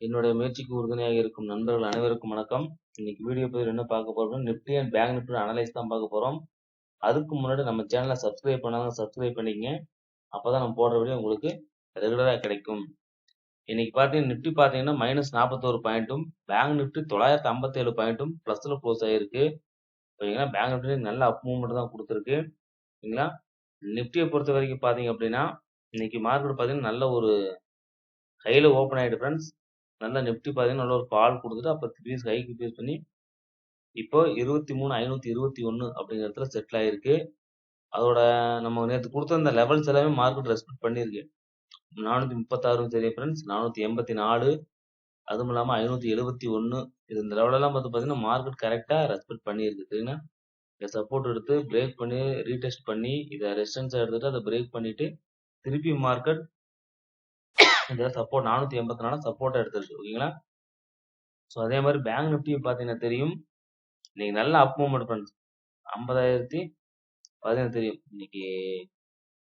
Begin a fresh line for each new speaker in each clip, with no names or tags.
என்னுடைய முயற்சிக்கு உறுதுணையாக இருக்கும் நண்பர்கள் அனைவருக்கும் வணக்கம். இன்னைக்கு வீடியோ பதிவில் என்ன பார்க்க போறோம், Nifty and bank Nifty analyse தான் பார்க்க போறோம். அதுக்கு முன்னாடி நம்ம சேனலை சப்ஸ்கிரைப் பண்ணாங்க, சப்ஸ்கிரைப் பண்ணிக்கங்க. அப்பதான் நம்ம போடுற வீடியோ உங்களுக்கு ரெகுலரா கிடைக்கும். இன்னைக்கு பாத்தீங்கன்னா நிப்டி பாத்தீங்கன்னா -41 பாயிண்ட்டும், பேங்க் நிப்டி 957 பாயிண்ட்டும் பிளஸ்ல க்ளோஸ் ஆயிருக்கு. ஓகேங்களா, பேங்க் நிப்டி நல்ல அப் மூவ்மெண்ட் தான் கொடுத்துருக்கு. ஓகேங்களா, நிப்டியை பொறுத்த வரைக்கும் பாத்தீங்க அப்படின்னா இன்னைக்கு மார்க்கெட் பாத்தீங்கன்னா நல்ல ஒரு ஹைல ஓப்பன் ஆயிட்டு ஃப்ரெண்ட்ஸ். நல்லா நிப்டி பாத்தீங்கன்னா நல்ல ஒரு ஃபால் கொடுத்துட்டு அப்ப பீஸ் ஹைக்கு பீஸ் பண்ணி இப்போ 23,521 அப்படிங்கிற இடத்துல செட்டில் ஆயிருக்கு. அதோட நம்ம நேற்று கொடுத்த அந்த லெவல்ஸ் எல்லாமே மார்க்கெட் ரெஸ்பெக்ட் பண்ணியிருக்கு. 436 சரி ஃப்ரெண்ட்ஸ், 484, அதுவும் இல்லாம 571, இது இந்த லெவலெல்லாம் பார்த்து பார்த்தீங்கன்னா மார்க்கெட் கரெக்டா ரெஸ்பெக்ட் பண்ணியிருக்கு. சரிங்களா, இதை சப்போர்ட் எடுத்து பிரேக் பண்ணி ரீடெஸ்ட் பண்ணி இதை ரெசிஸ்டன்ஸா எடுத்துட்டு அதை பிரேக் பண்ணிட்டு திருப்பி மார்க்கெட் இந்த சப்போர்ட் 484 சப்போர்ட்டா எடுத்துருக்கு. ஓகேங்களா, ஸோ அதே மாதிரி பேங்க் நிப்டியும் பார்த்தீங்கன்னா தெரியும் இன்னைக்கு நல்ல அப் மூவ்மெண்ட் ஃப்ரெண்ட்ஸ். 50,000 தெரியும் இன்னைக்கு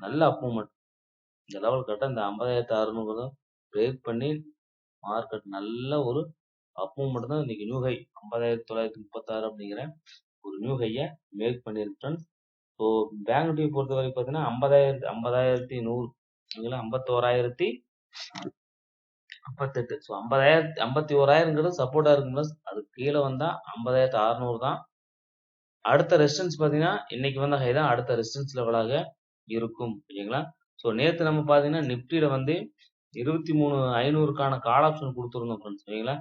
நல்ல அப் மூவ்மெண்ட். இந்த லெவல் கரெக்டாக இந்த 50,600 பிரேக் பண்ணி மார்க்கெட் நல்ல ஒரு அப் மூவ்மெண்ட் தான் இன்னைக்கு நியூ ஹை 50,936 அப்படிங்கிற ஒரு நியூ ஹையை மேக் பண்ணியிருக்கு ஃப்ரெண்ட்ஸ். ஸோ பேங்க் நிப்டியை பொறுத்த வரைக்கும் பார்த்தீங்கன்னா 50,100, 51,058. ஸோ 51,000ங்கிறது சப்போர்ட்டா இருக்கும். அது கீழே வந்தா 50,600 தான் அடுத்த ரெசிஸ்டன்ஸ். பாத்தீங்கன்னா இன்னைக்கு வந்த ஹை தான் அடுத்த ரெசிஸ்டன்ஸ் லெவலாக இருக்கும். ஓகேங்களா, ஸோ நேற்று நம்ம பாத்தீங்கன்னா நிப்டியில வந்து 23,500க்கான கால் ஆப்ஷன் கொடுத்துருந்தோம் ஃப்ரெண்ட்ஸ். ஓகேங்களா,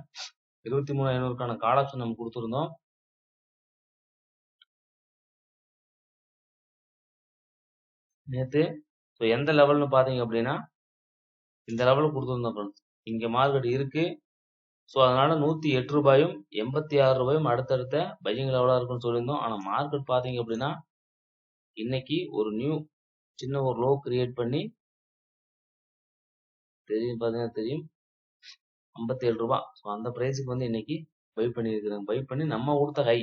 23,500க்கான கால் ஆப்ஷன் நம்ம கொடுத்துருந்தோம் நேற்று. ஸோ எந்த லெவல்னு பாத்தீங்க அப்படின்னா இந்த லெவலில் கொடுத்துருந்தோம் ஃப்ரெண்ட்ஸ். இங்க மார்க்கெட் இருக்கு. ஸோ அதனால 108 ரூபாயும் 86 ரூபாயும் அடுத்தடுத்த பையிங் லெவலா இருக்குன்னு சொல்லியிருந்தோம். ஆனா மார்க்கெட் பாத்தீங்க அப்படின்னா இன்னைக்கு ஒரு நியூ சின்ன ஒரு லோ கிரியேட் பண்ணி தெரியும் பாத்தீங்கன்னா தெரியும் 57 ரூபாய். ஸோ அந்த பிரைஸுக்கு வந்து இன்னைக்கு பை பண்ணியிருக்கிறாங்க. பை பண்ணி நம்ம கொடுத்த ஹை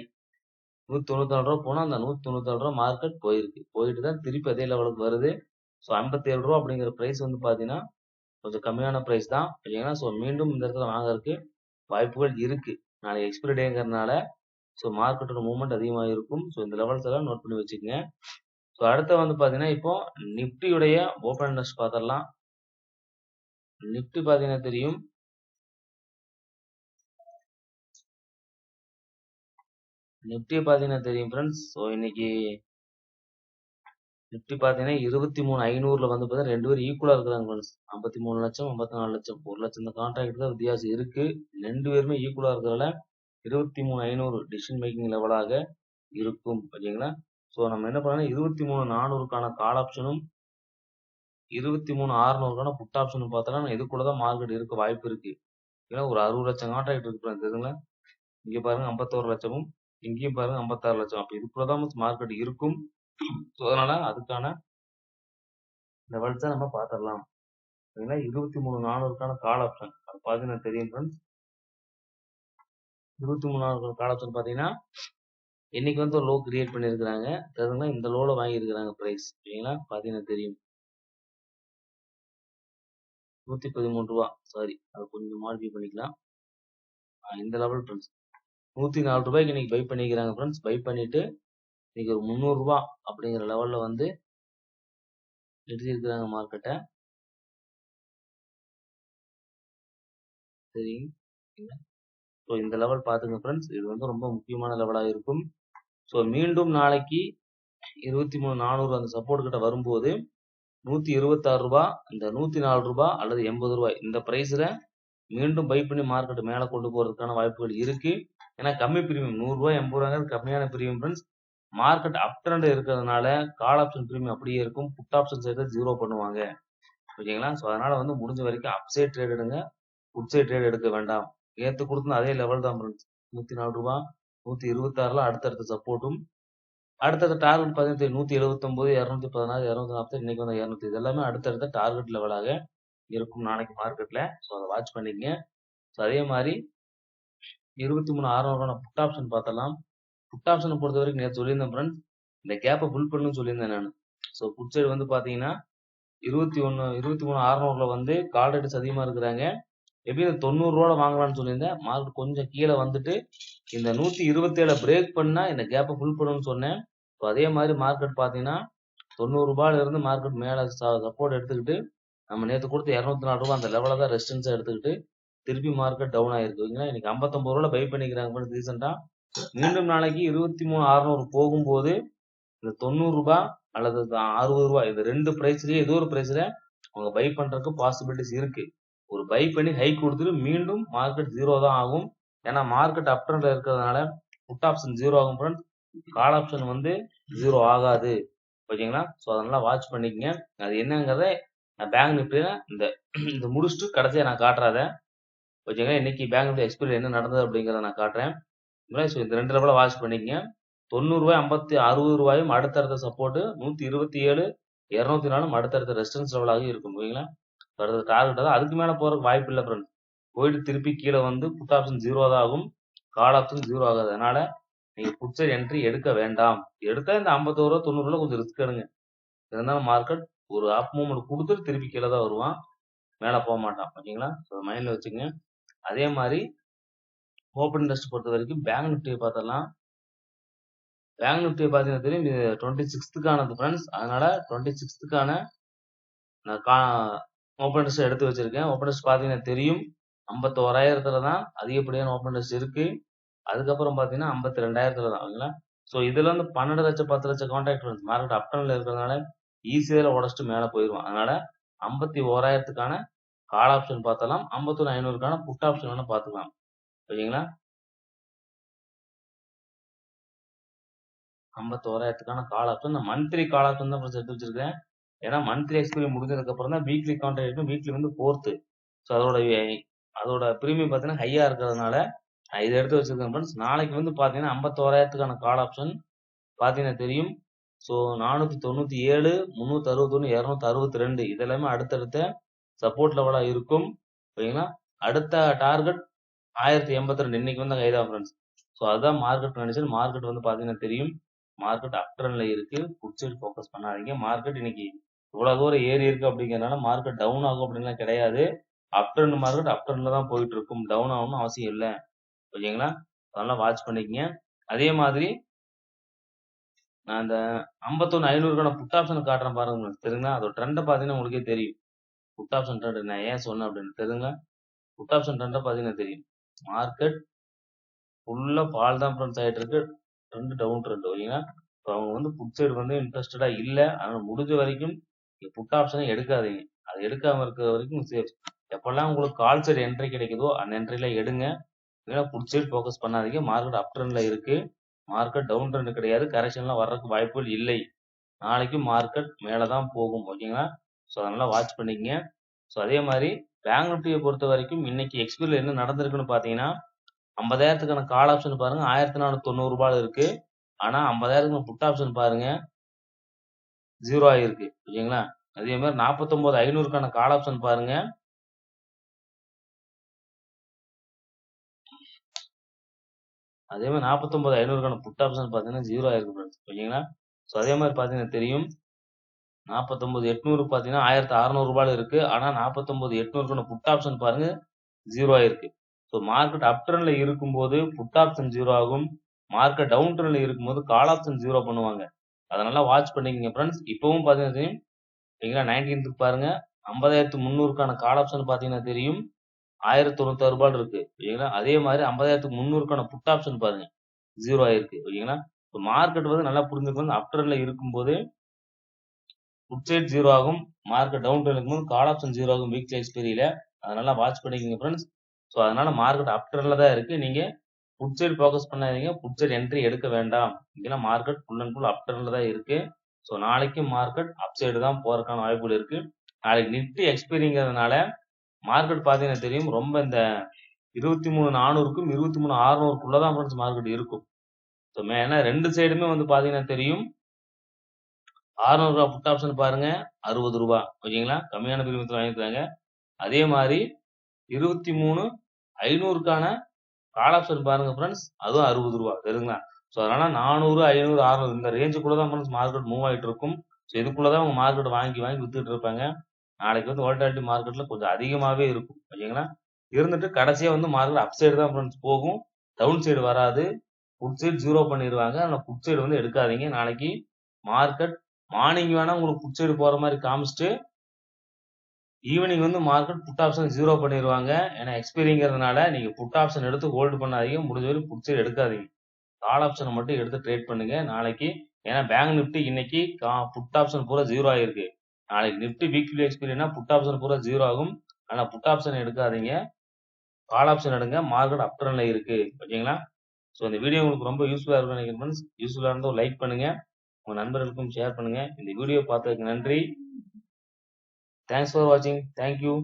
194 ரூபா போனா அந்த 194 ரூபா மார்க்கெட் போயிட்டு தான் திருப்பி அதே லெவலுக்கு வருது. ஸோ 57 ரூபா அப்படிங்கிற பிரைஸ் வந்து பாத்தீங்கன்னா கொஞ்சம் கம்மியான பிரைஸ் தான். ஓகேங்களா, ஸோ மீண்டும் இந்த இடத்துல வாங்கறதுக்கு வாய்ப்புகள் இருக்கு. நாளைக்கு எக்ஸ்பிரி டேங்கிறதுனால ஸோ மார்க்கெட்டோட மூவ்மெண்ட் அதிகமாக இருக்கும். ஸோ இந்த லெவல்ஸ் எல்லாம் நோட் பண்ணி வச்சுக்கோங்க. ஸோ அடுத்து வந்து பாத்தீங்கன்னா இப்போ நிப்டியுடைய ஓப்பன் இன்ட்ரெஸ்ட் பார்த்தரலாம். நிப்டி பாத்தீங்கன்னா தெரியும் நிப்டி பாத்தீங்கன்னா தெரியும் ஃப்ரெண்ட்ஸ். ஸோ இன்னைக்கு நிப்டி பாத்தீங்கன்னா 23,500ல வந்து பாத்தீங்கன்னா ரெண்டு பேரும் ஈக்குவலா இருக்கிறாங்க ஃப்ரெண்ட்ஸ். 53 லட்சம் 54 லட்சம் 1 லட்சம் இந்த கான்ட்ராக்ட் தான் வித்தியாசம் இருக்கு. ரெண்டு பேருமே ஈக்குவலா இருக்கிறதால 23,500 டிசிஷன் மேக்கிங் லெவலாக இருக்கும். ஓகேங்களா, ஸோ நம்ம என்ன பண்ணலாம், 23,400க்கான கால் ஆப்ஷனும் 23,600க்கான புட் ஆப்ஷனும் பார்த்தோம்னா இதுக்குள்ளதான் மார்க்கெட் இருக்க வாய்ப்பு இருக்கு. ஏன்னா ஒரு 60 லட்சம் கான்ட்ராக்ட் இருக்கு தெரியுங்களா. இங்க பாருங்க 51 லட்சமும், இங்கேயும் பாருங்க 56 லட்சம். அப்ப இதுக்குள்ளதான் மார்க்கெட் இருக்கும். ஸோ அதனால அதுக்கான லெவல்ஸை நம்ம பார்த்துடலாம். 23,400க்கான கால் ஆப்ஷன் அது பாத்தீங்கன்னா தெரியும் ஃப்ரெண்ட்ஸ். 23,400 கால் ஆப்ஷன் பாத்தீங்கன்னா இன்னைக்கு வந்து ஒரு லோ கிரியேட் பண்ணிருக்காங்க தெரியுங்களா. இந்த லோல வாங்கி இருக்கிறாங்க பிரைஸ். ஓகேங்களா, பாத்தீங்கன்னா தெரியும் 113 ரூபா. சாரி, அது கொஞ்சம் மாடிஃபை பண்ணிக்கலாம். இந்த லெவல் ஃப்ரெண்ட்ஸ் 104 ரூபாய்க்கு இன்னைக்கு பை பண்ணிக்கிறாங்க ஃப்ரெண்ட்ஸ். பை பண்ணிட்டு இன்னைக்கு ஒரு 300 ரூபாய் அப்படிங்கிற லெவல்ல வந்து எடுத்திருக்கிறாங்க மார்க்கெட்டை. சரிங்க, ஸோ இந்த லெவல் பாத்துங்க ஃப்ரெண்ட்ஸ். இது வந்து ரொம்ப முக்கியமான லெவலாக இருக்கும். ஸோ மீண்டும் நாளைக்கு 23,400 அந்த சப்போர்ட் கிட்ட வரும்போது 126 ரூபாய், இந்த 104 ரூபாய் அல்லது 80 ரூபாய் இந்த பிரைஸ்ல மீண்டும் பை பண்ணி மார்க்கெட் மேல கொண்டு போறதுக்கான வாய்ப்புகள் இருக்கு. ஏன்னா கம்மி பிரீமியம் 100 ரூபாய் 80 ரூபாய் கம்மியான பிரீமியம் ஃப்ரெண்ட்ஸ். மார்க்கெட் அப் ட்ரெண்ட் இருக்கிறதுனால கால் ஆப்ஷன் பிரீமியம் அப்படியே இருக்கும். புட் ஆப்ஷன் சைடு ஜீரோ பண்ணுவாங்க. ஓகேங்களா, ஸோ அதனால வந்து முடிஞ்ச வரைக்கும் அப் சைட் ட்ரேட் எடுங்க, புட் சைட் ட்ரேட் எடுக்க வேண்டாம். நேற்று கொடுத்த அதே லெவல் தான் ஃப்ரெண்ட்ஸ். 104 ரூபாய் 126ல அடுத்தடுத்த சப்போர்ட்டும் அடுத்தடுத்த டார்கெட் பார்த்தீங்கன்னா 179, 216, 240, இன்னைக்கு வந்து 200. இது எல்லாமே அடுத்தடுத்த டார்கெட் லெவலாக இருக்கும் நாளைக்கு மார்க்கெட்ல. ஸோ அதை வாட்ச் பண்ணிக்கங்க. ஸோ அதே மாதிரி 23,600 புட் ஆப்ஷன் பார்த்தலாம். புட் ஆப்ஷனை பொறுத்த வரைக்கும் நேற்று சொல்லியிருந்தேன் ஃப்ரெண்ட்ஸ், இந்த கேப்பை ஃபுல் பண்ணணும்னு சொல்லியிருந்தேன் நான். ஸோ புட் சைடு வந்து பார்த்தீங்கன்னா 23,600ல வந்து கால் ரேட்ஸ் அதிகமாக இருக்கிறாங்க. எப்படி இந்த 90 வாங்கலாம்னு சொல்லியிருந்தேன். மார்க்கெட் கொஞ்சம் கீழே வந்துட்டு இந்த 127 பிரேக் பண்ணா இந்த கேப்பை ஃபுல் பண்ணணும்னு சொன்னேன். ஸோ அதே மாதிரி மார்க்கெட் பார்த்தீங்கன்னா 90 இருந்து மார்க்கெட் மேலே சப்போர்ட் எடுத்துக்கிட்டு நம்ம நேற்று கொடுத்த 204 அந்த லெவலில் தான் ரெசிஸ்டன்ஸாக எடுத்துக்கிட்டு திருப்பி மார்க்கெட் டவுன் ஆயிருக்கு. இன்னைக்கு 59 பை பண்ணிக்கிறாங்க ரீசெண்டாக. மீண்டும் நாளைக்கு 23,600 போகும்போது இந்த 90 அல்லது 60 இந்த ரெண்டு பிரைஸ்லயே ஏதோ ஒரு பிரைஸ்ல அவங்க பை பண்றதுக்கு பாசிபிலிட்டிஸ் இருக்கு. ஒரு பை பண்ணி ஹை கொடுத்துட்டு மீண்டும் மார்க்கெட் 0 தான் ஆகும். ஏன்னா மார்க்கெட் அப் ட்ரெண்ட்ல இருக்கிறதுனால புட் ஆப்ஷன் 0 ஆகும் ஃப்ரெண்ட்ஸ். கால் ஆப்ஷன் 0 ஆகாது. ஓகேங்களா? ஸோ அதனால வாட்ச் பண்ணிக்கங்க. அது என்னங்கிறத நான் பேங்க் நிஃப்டியில இந்த முடிச்சுட்டு கடைசியா நான் காட்டுறாத. ஓகேங்களா? இன்னைக்கு பேங்க் நிஃப்டி எக்ஸ்பீரியன் என்ன நடந்தது அப்படிங்கிறத நான் காட்டுறேன். ஸோ இந்த 2 லெவலில் வாட்ச் பண்ணிக்கங்க. 90 50 60 அடுத்தடுத்த சப்போர்ட் 127 204 அடுத்தடுத்த ரெசிஸ்டன்ஸ் லெவலாக இருக்கும். ஓகேங்களா? டார்கெட் தான். அதுக்கு மேல போறதுக்கு வாய்ப்பு இல்லை ஃப்ரெண்ட். போயிட்டு திருப்பி கீழே புட் ஆப்ஷன் 0 தான் ஆகும். கால் ஆப்ஷன் 0 ஆகாது. அதனால நீங்க புட் சைடு என்ட்ரி எடுக்க வேண்டாம். எடுத்தா இந்த 51 90 கொஞ்சம் ரிஸ்க் எடுங்க. இருந்தாலும் மார்க்கெட் ஒரு அப் மூவ்மெண்ட் கொடுத்துட்டு திருப்பி கீழே தான் வருவான், மேல போக மாட்டான். ஓகேங்களா? மைண்ட்ல வச்சுக்கங்க. அதே மாதிரி ஓப்பன் இன்ட்ரெஸ்ட் பொறுத்த வரைக்கும் பேங்க் நிஃப்டியை பார்த்தலாம். பேங்க் நிஃப்டியை பார்த்தீங்கன்னா தெரியும், இது 26க்கானது ஃப்ரெண்ட்ஸ். அதனால 26க்கான நான் ஓப்பன் இன்ட்ரெஸ்ட் எடுத்து வச்சிருக்கேன். ஓப்பன் இன்ட்ரெஸ்ட் பார்த்தீங்கன்னா தெரியும் 51,000 தான் அதிகப்படியான ஓப்பன் இன்ட்ரெஸ்ட் இருக்கு. அதுக்கப்புறம் பார்த்தீங்கன்னா 52,000 தான். ஓகேங்களா? ஸோ இதுல 12 லட்சம் 10 லட்சம் கான்ட்ராக்ட் மார்க்கெட் அப்டர்ன்ல இருக்கிறதுனால ஈஸியாக உடச்சிட்டு மேலே போயிடுவான். அதனால 51,000க்கான கால் ஆப்ஷன் பார்த்தலாம், 51,500க்கான புட் ஆப்ஷன் வேணா பார்த்துக்கலாம். ஓகேங்களா? 51,000க்கான கால் ஆப்ஷன் நான் மந்த்லி கால் ஆப்ஷன் தான் எடுத்து வச்சிருக்கேன். ஏன்னா மந்த்லி எக்ஸ்பீரி முடிஞ்சதுக்கு அப்புறம் தான் வீக்லி கான்ட்ராக்ட் இருக்கும். Weekly 4th. ஸோ அதோட ப்ரீமியம் பார்த்தீங்கன்னா ஹையா இருக்கிறதுனால நான் இதை எடுத்து வச்சிருக்கேன் ஃப்ரெண்ட்ஸ். நாளைக்கு பார்த்தீங்கன்னா 51,000க்கான கால் ஆப்ஷன் பார்த்தீங்கன்னா தெரியும். ஸோ 497 361 262 இதெல்லாமே அடுத்தடுத்த சப்போர்ட் லெவலாக இருக்கும். ஓகேங்களா? அடுத்த டார்கெட் 1082 இன்னைக்கு கைதான் ஃப்ரெண்ட்ஸ். ஸோ அதுதான் மார்க்கெட் கண்டிஷன். மார்க்கெட் பார்த்தீங்கன்னா தெரியும், மார்க்கெட் அப் ட்ரெண்ட்ல இருக்கு. புட் சைடு ஃபோக்கஸ் பண்ணாதீங்க. மார்க்கெட் இன்னைக்கு இவ்வளவு தூரம் ஏறி இருக்கு அப்படிங்கிறதுனால மார்க்கெட் டவுன் ஆகும் அப்படின்லாம் கிடையாது. அப் ட்ரெண்ட் மார்க்கெட் அப் ட்ரெண்ட்ல தான் போயிட்டு இருக்கும். டவுன் ஆகணும்னு அவசியம் இல்லை. ஓகேங்களா? அதெல்லாம் வாட்ச் பண்ணிக்கங்க. அதே மாதிரி நான் இந்த 51,500க்கான புட் ஆப்ஷன் காட்டுறேன் பாருங்க. தெரியுங்களா? அதோட ட்ரெண்டை பார்த்தீங்கன்னா உங்களுக்கே தெரியும். புட் ஆப்ஷன் ட்ரெண்ட் நான் ஏன் சொன்னேன் அப்படின்னு தெரியுங்களா? புட் ஆப்ஷன் ட்ரெண்டை பார்த்தீங்கன்னா தெரியும். மார்க்கெட் ஃபுல்லா ஃபால் தான் ஃப்ரெண்ட்ஸ் ஆயிட்டு இருக்கு. Trend down trend. ஓகேங்களா? இப்போ அவங்க புட் சைடு இன்ட்ரெஸ்டடா இல்லை. அதனால முடிஞ்ச வரைக்கும் புட் ஆப்ஷனை எடுக்காதீங்க. அது எடுக்காம இருக்கிற வரைக்கும் சேஃப். எப்பெல்லாம் உங்களுக்கு கால் சைடு என்ட்ரி கிடைக்குதோ அந்த என்ட்ரில எடுங்க. ஏன்னா புட் சைடு ஃபோக்கஸ் பண்ணாதீங்க. மார்க்கெட் அப் ட்ரெண்ட்ல இருக்கு. மார்க்கெட் டவுன் ட்ரெண்ட் கிடையாது. கரெக்ஷன்லாம் வர்றதுக்கு வாய்ப்புகள் இல்லை. நாளைக்கு மார்க்கெட் மேலே தான் போகும். ஓகேங்களா? ஸோ அதனால வாட்ச் பண்ணிக்கங்க. ஸோ அதே மாதிரி பேங்க் நிஃப்டியை பொறுத்த வரைக்கும் இன்னைக்கு எக்ஸ்பீரியல் என்ன நடந்திருக்குன்னு பார்த்தீங்கன்னா 50,000க்கான கால் ஆப்ஷன் பாருங்க 1,490 இருக்கு. ஆனா 50,000க்கு புட் ஆப்ஷன் பாருங்க 0 ஆயிருக்கு. ஓகேங்களா? அதே மாதிரி 49,500க்கான கால் ஆப்ஷன் பாருங்க அதே மாதிரி 49,500க்கான புட் ஆப்ஷன் பார்த்தீங்கன்னா 0 ஆயிருக்கு ஃப்ரெண்ட்ஸ். ஓகேங்களா? ஸோ அதே மாதிரி பார்த்தீங்கன்னா தெரியும் 49,800 பார்த்தீங்கன்னா 1,600 இருக்கு. ஆனா 49,800க்கான புட் ஆப்ஷன் பாருங்க 0 ஆயிருக்கு. ஸோ மார்க்கெட் அப் ட்ரெண்ட்ல இருக்கும்போது புட் ஆப்ஷன் 0 ஆகும். மார்க்கெட் டவுன் ட்ரெண்ட்ல இருக்கும்போது கால் ஆப்ஷன் 0 பண்ணுவாங்க. அதனால வாட்ச் பண்ணிக்கங்க ஃப்ரெண்ட்ஸ். இப்பவும் பார்த்தீங்கன்னா தெரியும். ஓகேங்களா? 19th பாருங்க 50,300க்கான கால் ஆப்ஷன் பார்த்தீங்கன்னா தெரியும் 1,096 இருக்கு. ஓகேங்களா? அதே மாதிரி 50,300க்கான புட் ஆப்ஷன் பாருங்க 0 ஆயிருக்கு. ஓகேங்களா? இப்போ மார்க்கெட் நல்லா புரிஞ்சுக்கணும். அப் ட்ரெண்ட்ல இருக்கும்போது புட் சைட் 0 ஆகும். மார்க்கெட் டவுன் ட்ரெண்ட் இருக்கும்போது கால் ஆப்ஷன் 0 ஆகும் வீக்லி எக்ஸ்பீரியில. அதனால வாட்ச் பண்ணிக்கங்க ஃப்ரெண்ட்ஸ். ஸோ அதனால மார்க்கெட் அப் ட்ரெண்ட்ல தான் இருக்கு. நீங்க புட் சைடு ஃபோக்கஸ் பண்ணாதீங்க. புட் சைடு என்ட்ரி எடுக்க வேண்டாம். ஏன்னா மார்க்கெட் ஃபுல் அண்ட் ஃபுல் அப் ட்ரெண்ட்ல தான் இருக்கு. ஸோ நாளைக்கு மார்க்கெட் அப் சைடு தான் போறதுக்கான வாய்ப்புகள் இருக்கு. நாளைக்கு நிஃப்டி எக்ஸ்பீரிங்கிறதுனால மார்க்கெட் பார்த்தீங்கன்னா தெரியும் ரொம்ப இந்த 23,400க்கும் 23,600க்குள்ள தான் ஃப்ரெண்ட்ஸ் மார்க்கெட் இருக்கும். ஸோ ஏன்னா ரெண்டு சைடுமே பார்த்தீங்கன்னா தெரியும் 600 ரூபா புட் ஆப்ஷன் பாருங்க 60 ரூபா. ஓகேங்களா? கம்மியான பிரீமியத்தில் வாங்கிக்கிறாங்க. அதே மாதிரி 23,500க்கான கால் ஆப்ஷன் பாருங்க ஃப்ரெண்ட்ஸ், அதுவும் 60 ரூபா. தெரியுங்களா? ஸோ அதனால 400 500 600 இந்த ரேஞ்சுக்குள்ள தான் ஃப்ரெண்ட்ஸ் மார்க்கெட் மூவ் ஆகிட்டு இருக்கும். ஸோ இதுக்குள்ள தான் உங்க மார்க்கெட் வாங்கி வித்துட்டு இருப்பாங்க. நாளைக்கு வாலட்டாலிட்டி மார்க்கெட்ல கொஞ்சம் அதிகமாகவே இருக்கும். ஓகேங்களா? இருந்துட்டு கடைசியா வந்து மார்க்கெட் அப் சைடு தான் ஃப்ரெண்ட்ஸ் போகும், டவுன் சைடு வராது. புட் சைடு 0 பண்ணிடுவாங்க. அதனால புட் சைடு வந்து எடுக்காதீங்க. நாளைக்கு மார்க்கெட் மார்னிங் வேணா உங்களுக்கு புட் சைடு போற மாதிரி காமிச்சிட்டு ஈவினிங் வந்து மார்க்கெட் புட் ஆப்ஷன் 0 பண்ணிடுவாங்க. ஏன்னா எக்ஸ்பைரிங்கிறதுனால நீங்க புட் ஆப்ஷன் எடுத்து ஹோல்டு பண்ணாதீங்க. முடிஞ்ச வரைக்கும் புட் சைடு எடுக்காதீங்க. கால் ஆப்ஷனை மட்டும் எடுத்து ட்ரேட் பண்ணுங்க நாளைக்கு. ஏன்னா பேங்க் நிப்டி இன்னைக்கு புட் ஆப்ஷன் பூரா 0 ஆயிருக்கு. நாளைக்கு நிப்டி வீக்லி எக்ஸ்பைரினா புட் ஆப்ஷன் பூரா 0 ஆகும். ஆனா புட் ஆப்ஷன் எடுக்காதீங்க, கால் ஆப்ஷன் எடுங்க. மார்க்கெட் அப் ட்ரெண்ட்ல இருக்கு. ஓகேங்களா? ஸோ இந்த வீடியோ உங்களுக்கு ரொம்ப யூஸ்ஃபுல்லா இருக்கும்னு நினைக்கிறேன் ஃப்ரெண்ட்ஸ். யூஸ்ஃபுல்லா இருந்தால் ஒரு லைக் பண்ணுங்க, உங்க நண்பர்களுக்கும் ஷேர் பண்ணுங்க. இந்த வீடியோ பார்த்ததுக்கு நன்றி. தேங்க்ஸ் ஃபார் வாட்சிங். தேங்க்யூ.